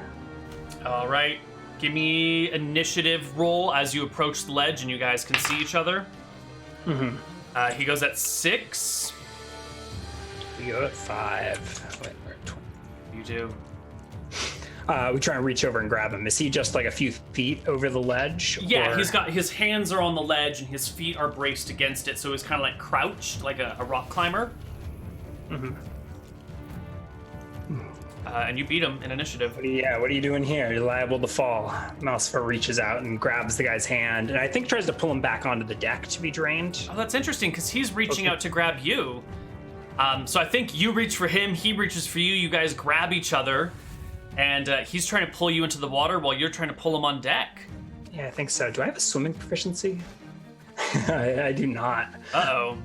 All right. Give me initiative roll as you approach the ledge and you guys can see each other. He goes at 6. We go at 5. Wait, we're at 20. You do. We try and reach over and grab him. Is he just like a few feet over the ledge? Yeah, or... he's got his hands are on the ledge and his feet are braced against it, so he's kind of like crouched, like a rock climber. And you beat him in initiative. What are you doing here? You're liable to fall. Malsifer reaches out and grabs the guy's hand, and I think tries to pull him back onto the deck to be drained. Oh, that's interesting, because he's reaching out to grab you. So I think you reach for him, he reaches for you, you guys grab each other, and he's trying to pull you into the water while you're trying to pull him on deck. Yeah, I think so. Do I have a swimming proficiency? I do not. Uh-oh.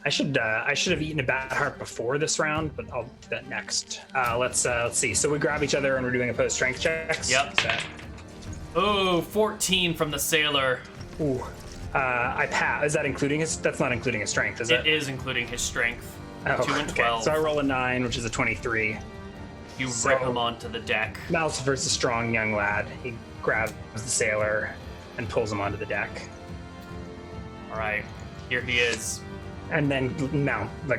I should have eaten a bad heart before this round, but I'll do that next. Let's see. So we grab each other and we're doing opposed strength checks. Yep. Oh, 14 from the sailor. Ooh. I pass. Is that including his? That's not including his strength, is it? It is including his strength. Oh, 2 and 12. So I roll a 9, which is a 23. You rip him onto the deck. Malsifer's a strong young lad. He grabs the sailor and pulls him onto the deck. All right, here he is. And then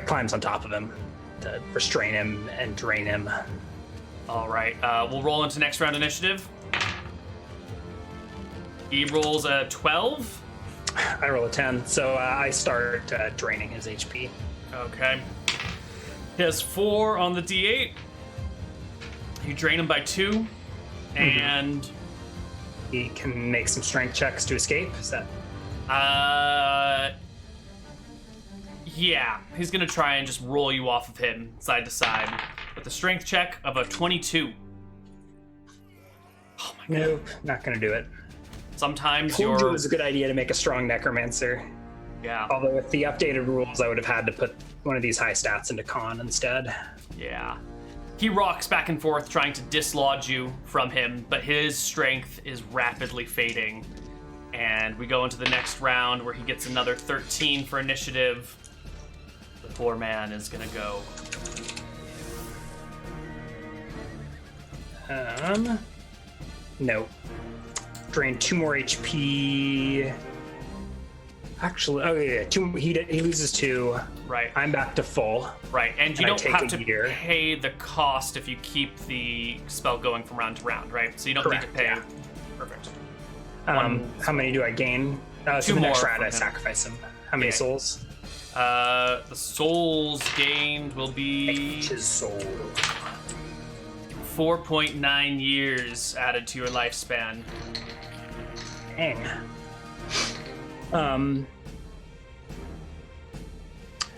climbs on top of him to restrain him and drain him. All right, we'll roll into next round initiative. He rolls a 12. I roll a 10, so I start draining his HP. Okay. He has 4 on the D8. You drain him by 2, and he can make some strength checks to escape. Is that? Yeah, he's gonna try and just roll you off of him side to side with a strength check of a 22. Oh my god. Nope, not gonna do it. Sometimes Told you it was a good idea to make a strong necromancer. Yeah. Although with the updated rules, I would have had to put one of these high stats into con instead. Yeah. He rocks back and forth trying to dislodge you from him, but his strength is rapidly fading. And we go into the next round where he gets another 13 for initiative. The poor man is gonna go. No. Drain 2 more HP. Actually, oh yeah, 2. He loses 2. Right. I'm back to full. Right, and you don't have to year. pay the cost if you keep the spell going from round to round, right? So you don't Correct, need to pay. yeah. Perfect. How many do I gain? 2 so the next more round I from him. sacrifice him. How many souls? The souls gained will be His soul. 4.9 years added to your lifespan. Dang.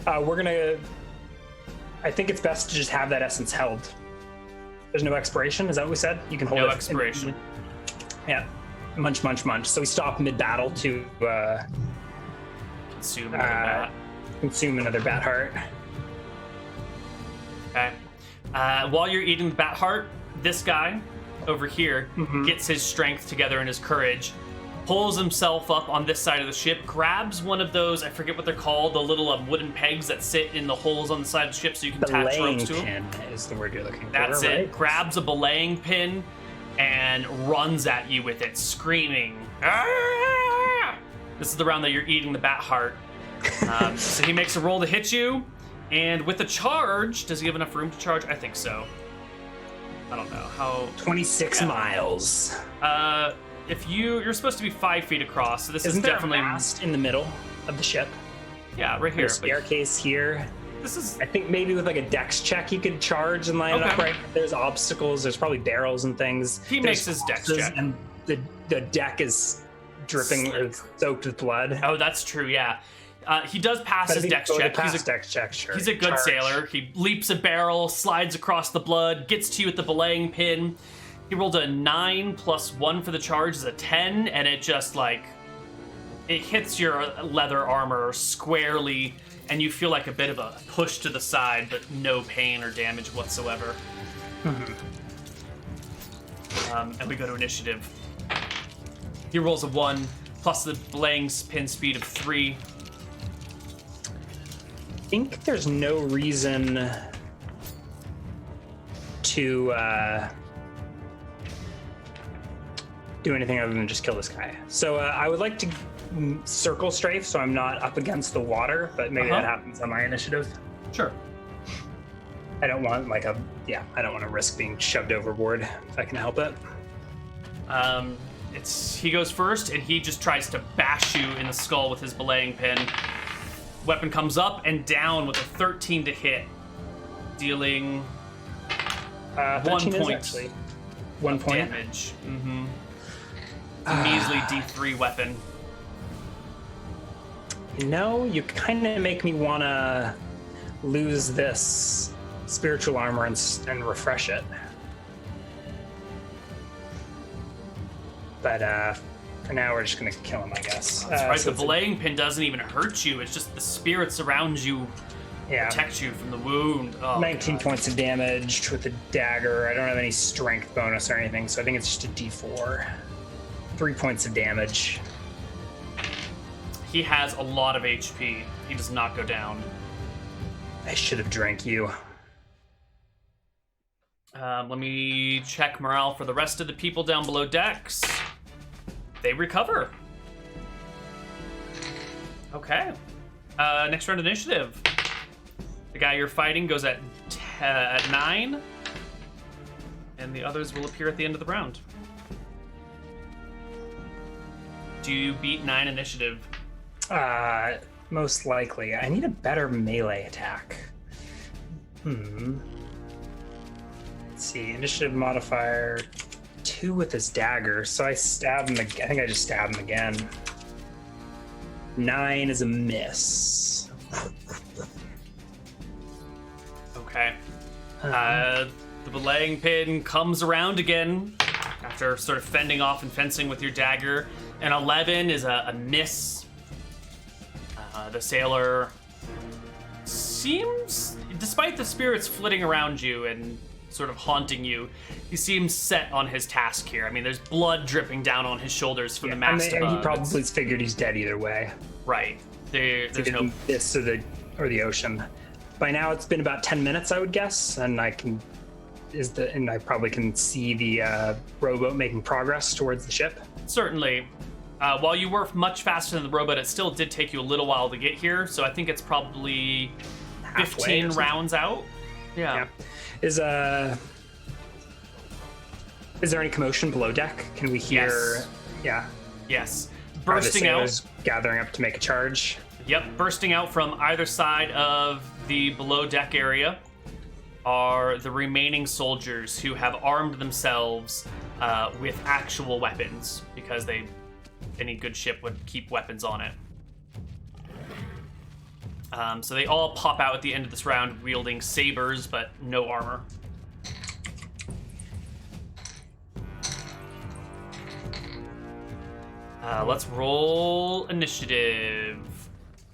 We're gonna. I think it's best to just have that essence held. There's no expiration. Is that what we said? You can hold it. No expiration. Yeah. Munch, munch, munch. So we stop mid-battle to Consume another bat. consume another bat heart. Okay. While you're eating the bat heart, this guy over here gets his strength together and his courage, pulls himself up on this side of the ship, grabs one of those, I forget what they're called, the little wooden pegs that sit in the holes on the side of the ship so you can attach ropes to them. Pin is the word you're looking for. That's right? it. Grabs a belaying pin and runs at you with it, screaming. "Ah!" This is the round that you're eating the bat heart. So he makes a roll to hit you, and with a charge, does he have enough room to charge? I think so. I don't know how. 26 miles. If you're supposed to be 5 feet across, so this Isn't is there definitely a mast in the middle of the ship? yeah, right here. There's a staircase here. This is I think maybe with like a dex check you could charge and line it up Okay. right. There's obstacles. There's probably barrels and things. He makes his dex crosses, check. and the deck is dripping or soaked with blood. oh, that's true. Yeah, he does pass But his if he dex go to check. pass dex check, sure. He's a good Charge. sailor. He leaps a barrel, slides across the blood, gets to you with the belaying pin. He rolled a 9 plus 1 for the charge is a 10, and it just it hits your leather armor squarely, and you feel like a bit of a push to the side, but no pain or damage whatsoever. And we go to initiative. He rolls a 1 plus the belaying pin speed of 3. I think there's no reason to do anything other than just kill this guy. So I would like to circle strafe so I'm not up against the water, but maybe that happens on my initiative. Sure. I don't want I don't want to risk being shoved overboard if I can help it. He goes first, and he just tries to bash you in the skull with his belaying pin. Weapon comes up and down with a 13 to hit, dealing 1 point. 1 point damage. Mm-hmm. Measly D3 weapon. You kind of make me want to lose this spiritual armor and refresh it. But for now, we're just going to kill him, I guess. That's right. The belaying pin doesn't even hurt you. It's just the spirits around you protect you from the wound. 19 points of damage with the dagger. I don't have any strength bonus or anything, so I think it's just a D4. 3 points of damage. He has a lot of HP. He does not go down. I should have drank you. Let me check morale for the rest of the people down below decks. They recover. Okay. Next round initiative. The guy you're fighting goes at 9, and the others will appear at the end of the round. Do you beat 9 initiative? Most likely. I need a better melee attack. Let's see. Initiative modifier 2 with his dagger. So I stab him again. I think I just stab him again. 9 is a miss. Okay. The belaying pin comes around again after sort of fending off and fencing with your dagger. An 11 is a miss. The sailor seems, despite the spirits flitting around you and sort of haunting you, he seems set on his task here. I mean, there's blood dripping down on his shoulders from the mast above. And he probably figured he's dead either way. Right. There's no this or the ocean. By now, it's been about 10 minutes, I would guess, and I probably can see the rowboat making progress towards the ship. Certainly. While you were much faster than the rowboat, it still did take you a little while to get here, so I think it's probably 15 rounds out. Yeah. Is there any commotion below deck? Can we hear? Yes. Yeah. Yes. Bursting out. Gathering up to make a charge. Yep. Bursting out from either side of the below deck area are the remaining soldiers who have armed themselves with actual weapons, because any good ship would keep weapons on it. So they all pop out at the end of this round wielding sabers, but no armor. Let's roll initiative.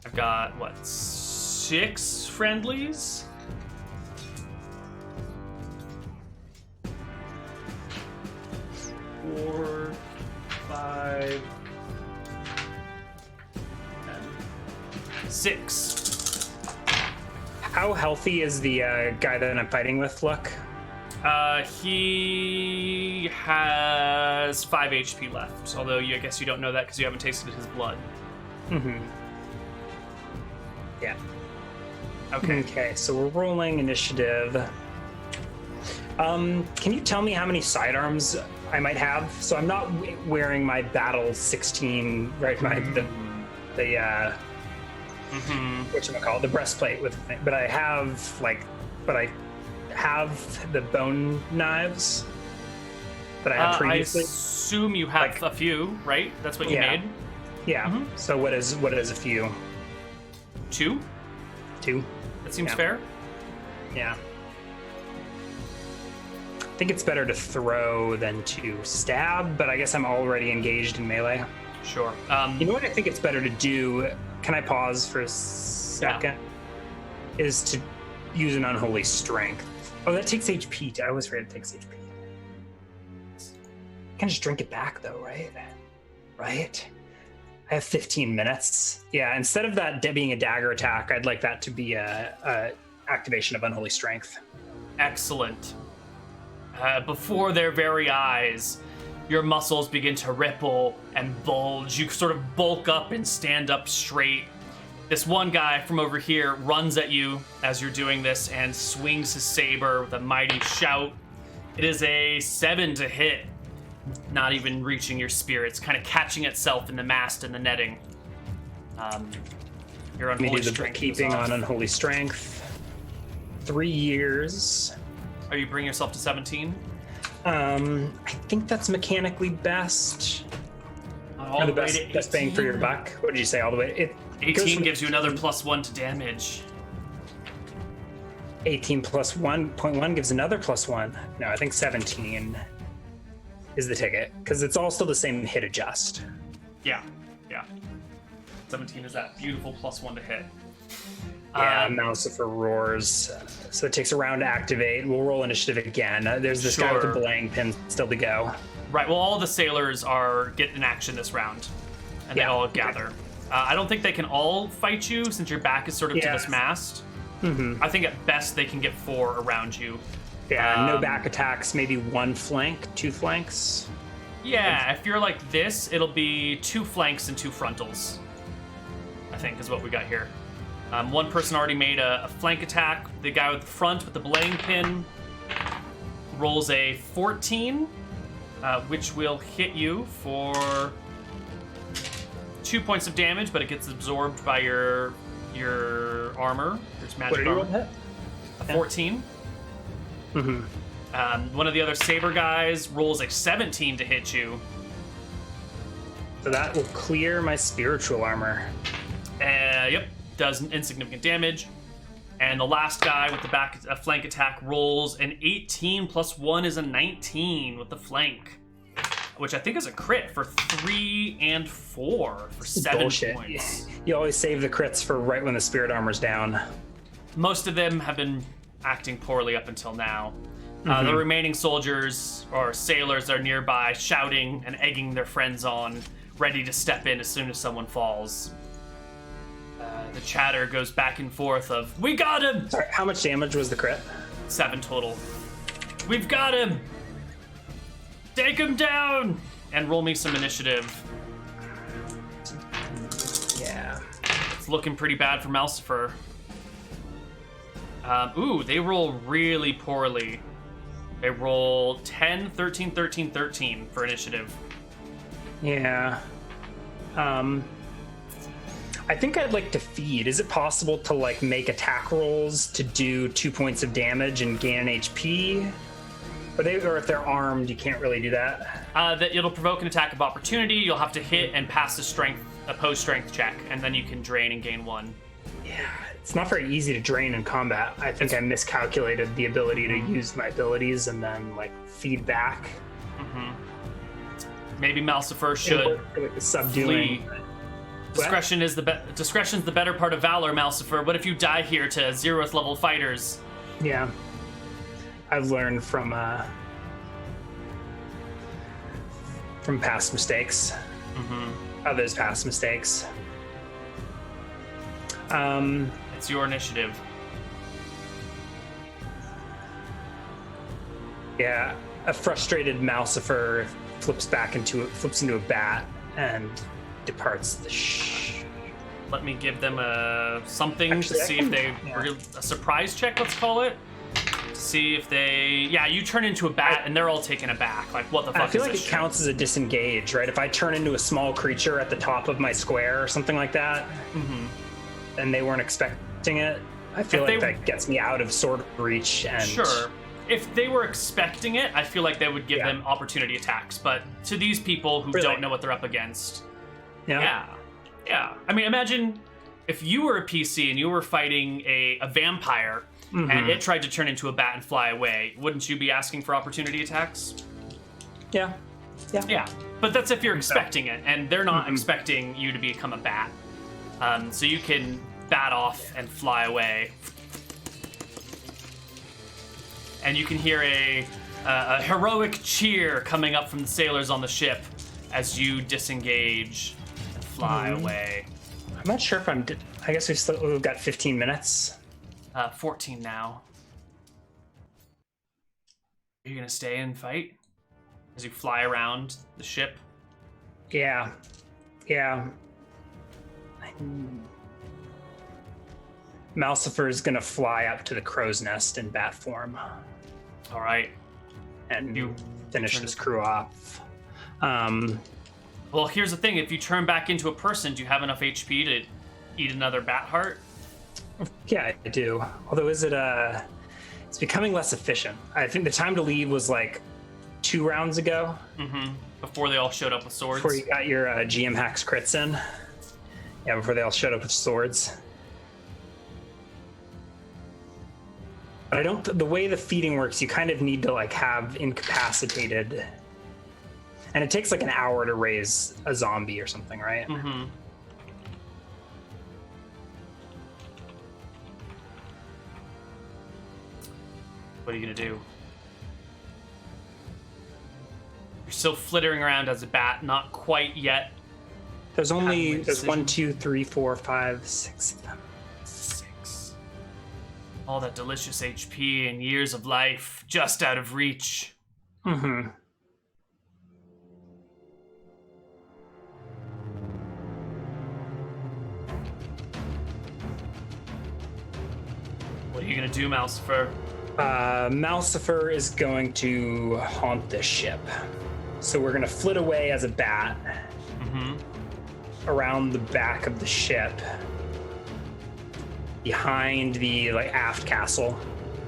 I've got, 6 friendlies? Four, 5, 6. How healthy is the guy that I'm fighting with look? He has 5 HP left, although I guess you don't know that because you haven't tasted his blood. Mm-hmm. Yeah. Okay, so we're rolling initiative. Can you tell me how many sidearms I might have? So I'm not wearing my battle 16, right? Whatchamacallit, the breastplate with, but I have the bone knives that I had previously. I assume you have a few, right? That's what you made? Yeah. Mm-hmm. So what is a few? 2? 2. That seems fair. Yeah. I think it's better to throw than to stab, but I guess I'm already engaged in melee. Sure. You know what I think it's better to do? Can I pause for a second? Yeah. Is to use an unholy strength. Oh, that takes HP. I always forget it takes HP. I can just drink it back though, right? Right? I have 15 minutes. Yeah, instead of that being a dagger attack, I'd like that to be a activation of unholy strength. Excellent. before their very eyes, your muscles begin to ripple and bulge. You sort of bulk up and stand up straight. This one guy from over here runs at you as you're doing this and swings his saber with a mighty shout. It is a 7 to hit, not even reaching your spear. It's kind of catching itself in the mast and the netting. Your unholy strength. Keeping on unholy strength. 3 years. Are you bringing yourself to 17? I think that's mechanically best. All the best bang for your buck. What did you say? All the way. 18 gives you another +1 to damage. 18 plus 1.1 gives another +1. No, I think 17 is the ticket because it's all still the same hit adjust. Yeah. 17 is that beautiful +1 to hit. Yeah, Mousifer roars. So it takes a round to activate. We'll roll initiative again. There's this guy with the belaying pin still to go. Right, well, all the sailors are getting in action this round. And they all gather. I don't think they can all fight you since your back is sort of to this mast. Mm-hmm. I think at best they can get 4 around you. Yeah, no back attacks, maybe 1 flank, 2 flanks. Yeah, if you're like this, it'll be 2 flanks and 2 frontals, I think is what we got here. One person already made a flank attack. The guy with the front with the belaying pin rolls a 14, which will hit you for 2 points of damage, but it gets absorbed by your armor. There's magic armor. Hit? A 14. Mm-hmm. One of the other saber guys rolls a 17 to hit you. So that will clear my spiritual armor. Yep. Does insignificant damage. And the last guy with the flank attack rolls an 18 plus 1 is a 19 with the flank, which I think is a crit for 3 and 4 for 7 Bullshit. points. You always save the crits for right when the spirit armor's down. Most of them have been acting poorly up until now. The remaining soldiers or sailors are nearby, shouting and egging their friends on, ready to step in as soon as someone falls. The chatter goes back and forth of, "We got him!" Sorry, how much damage was the crit? 7 total. "We've got him! Take him down!" And roll me some initiative. Yeah. It's looking pretty bad for Mousifer. Ooh, they roll really poorly. They roll 10, 13, 13, 13 for initiative. Yeah. I think I'd like to feed. Is it possible to like make attack rolls to do 2 points of damage and gain an HP? Or if they're armed, you can't really do that. That it'll provoke an attack of opportunity. You'll have to hit and pass a opposed strength check, and then you can drain and gain 1. Yeah, it's not very easy to drain in combat. I think I miscalculated the ability to use my abilities and then like feed back. Maybe Mousifer should like subduing. flee. Discretion's the better part of valor, Mousifer. What if you die here to 0th level fighters? Yeah, I've learned from past mistakes. Others' past mistakes. It's your initiative. Yeah, a frustrated Mousifer flips into a bat and departs the Let me give them something Actually, to see if they a surprise check. Let's call it. To see if they you turn into a bat and they're all taken aback. Like, what the fuck? I feel is like this it shit? counts as a disengage, right? If I turn into a small creature at the top of my square or something like that, and they weren't expecting it, I feel like that gets me out of sword reach. And sure. If they were expecting it, I feel like they would give them opportunity attacks. But to these people who don't know what they're up against, yeah. I mean, imagine if you were a PC and you were fighting a vampire and it tried to turn into a bat and fly away. Wouldn't you be asking for opportunity attacks? Yeah. But that's if you're expecting it, and they're not expecting you to become a bat. So you can bat off and fly away. And you can hear a heroic cheer coming up from the sailors on the ship as you disengage and fly away. I'm not sure if I guess we've got 15 minutes. 14 now. Are you gonna stay and fight as you fly around the ship? Yeah. Malcifer's gonna fly up to the crow's nest in bat form. All right. And You finish this crew off. Well, here's the thing. If you turn back into a person, do you have enough HP to eat another bat heart? Yeah, I do. Although, it's becoming less efficient. I think the time to leave was like 2 rounds ago. Mm-hmm. Before they all showed up with swords. Before you got your GM hacks crits in. Yeah, before they all showed up with swords. But I don't. The way the feeding works, you kind of need to like have incapacitated, and it takes like an hour to raise a zombie or something, right? Mm-hmm. What are you gonna do? You're still flittering around as a bat, not quite yet. There's 1, decision. 2, 3, 4, 5, 6 of them. 6. All that delicious HP and years of life just out of reach. Mm-hmm. What are you gonna do, Malcifer? Malcifer is going to haunt this ship. So we're gonna flit away as a bat around the back of the ship, behind the like aft castle,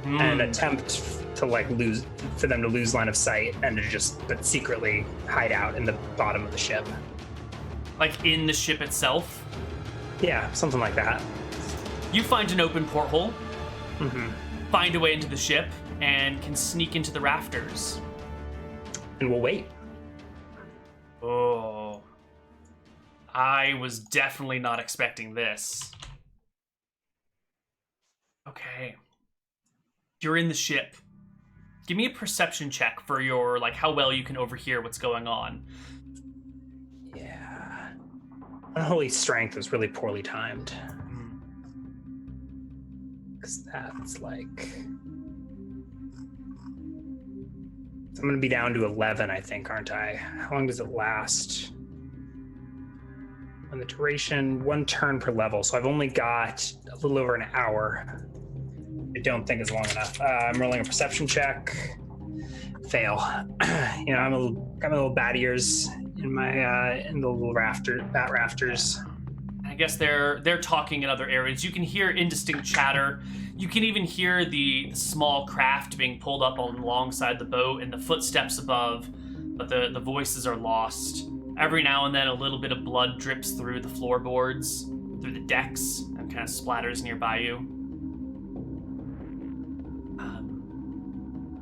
and attempt to for them to lose line of sight and to but secretly hide out in the bottom of the ship. Like in the ship itself? Yeah, something like that. You find an open porthole, find a way into the ship, and can sneak into the rafters. And we'll wait. Oh. I was definitely not expecting this. Okay. You're in the ship. Give me a perception check for your, how well you can overhear what's going on. Yeah. Unholy strength was really poorly timed. Because that's like... I'm going to be down to 11, I think, aren't I? How long does it last? On the duration, 1 turn per level. So I've only got a little over an hour. I don't think is long enough. I'm rolling a perception check. Fail. I'm got my little bat ears in my in the little bat rafters. I guess they're talking in other areas. You can hear indistinct chatter. You can even hear the small craft being pulled up alongside the boat and the footsteps above, but the voices are lost. Every now and then a little bit of blood drips through the floorboards, through the decks, and kind of splatters nearby you.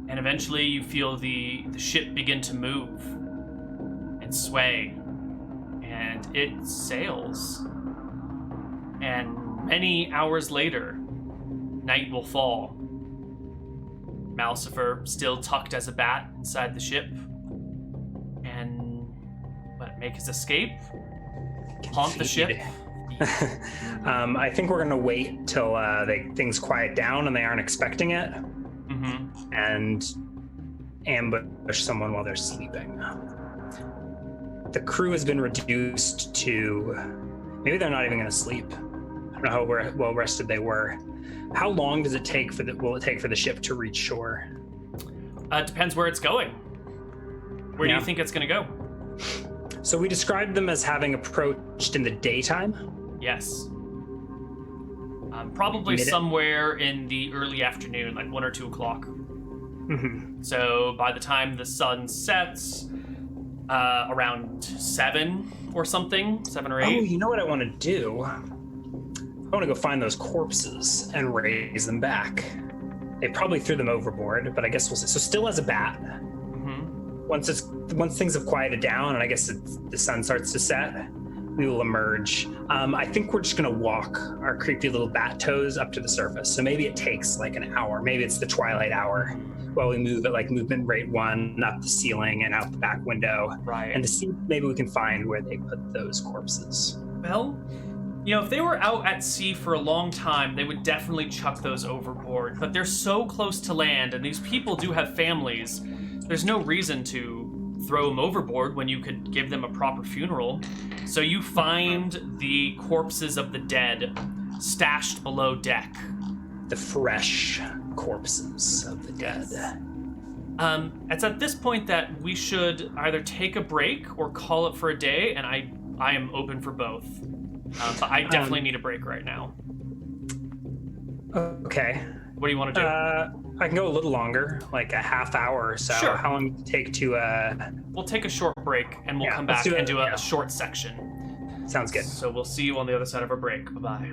And eventually you feel the ship begin to move and sway, and it sails. And many hours later, night will fall. Malcifer still tucked as a bat inside the ship. And make his escape? Haunt the ship? I think we're gonna wait till things quiet down and they aren't expecting it. And ambush someone while they're sleeping. The crew has been reduced to... Maybe they're not even gonna sleep. I don't know how well rested they were. How long does it take will it take for the ship to reach shore? It depends where it's going. Where do you think it's gonna go? So we described them as having approached in the daytime? Yes. Probably somewhere in the early afternoon, like 1 or 2 o'clock. So by the time the sun sets, around 7 or something, 7 or 8. Oh, you know what I want to do? I want to go find those corpses and raise them back. They probably threw them overboard, but I guess we'll see. So still as a bat. Once things have quieted down and I guess the sun starts to set, we will emerge. I think we're just gonna walk our creepy little bat toes up to the surface. So maybe it takes like an hour. Maybe it's the twilight hour while we move at movement rate 1 up the ceiling and out the back window. Right. And to see if maybe we can find where they put those corpses. Well, if they were out at sea for a long time, they would definitely chuck those overboard. But they're so close to land, and these people do have families. There's no reason to throw them overboard when you could give them a proper funeral. So you find the corpses of the dead stashed below deck. The fresh corpses of the dead. It's at this point that we should either take a break or call it for a day, and I am open for both. But I definitely need a break right now. Okay. What do you want to do? I can go a little longer, like a half hour or so. Sure. How long does it take to... We'll take a short break, and we'll come back and do a short section. Sounds good. So we'll see you on the other side of our break. Bye-bye.